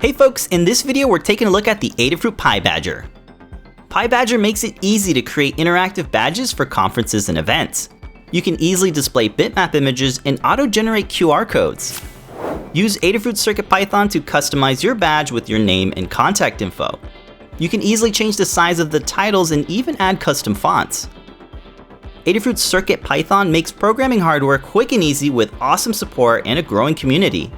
Hey folks, in this video we're taking a look at the Adafruit PyBadger. PyBadger makes it easy to create interactive badges for conferences and events. You can easily display bitmap images and auto-generate QR codes. Use Adafruit CircuitPython to customize your badge with your name and contact info. You can easily change the size of the titles and even add custom fonts. Adafruit CircuitPython makes programming hardware quick and easy with awesome support and a growing community.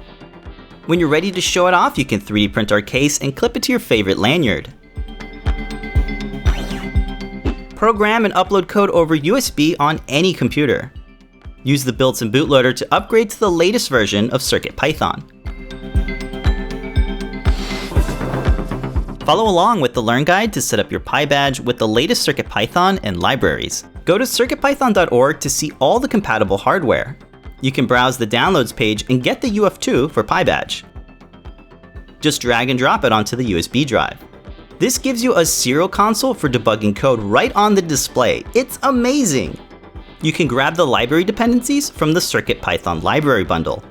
When you're ready to show it off, you can 3D print our case and clip it to your favorite lanyard. Program and upload code over USB on any computer. Use the built-in bootloader to upgrade to the latest version of CircuitPython. Follow along with the Learn Guide to set up your PyBadge with the latest CircuitPython and libraries. Go to circuitpython.org to see all the compatible hardware. You can browse the downloads page and get the UF2 for PyBadge. Just drag and drop it onto the USB drive. This gives you a serial console for debugging code right on the display. It's amazing! You can grab the library dependencies from the CircuitPython library bundle.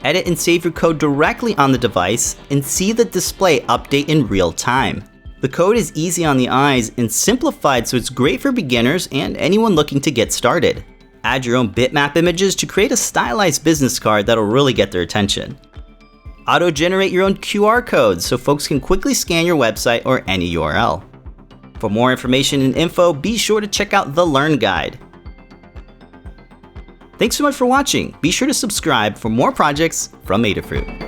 Edit and save your code directly on the device and see the display update in real time. The code is easy on the eyes and simplified, so it's great for beginners and anyone looking to get started. Add your own bitmap images to create a stylized business card that'll really get their attention. Auto-generate your own QR codes so folks can quickly scan your website or any URL. For more information and info, be sure to check out the Learn Guide. Thanks so much for watching. Be sure to subscribe for more projects from Adafruit.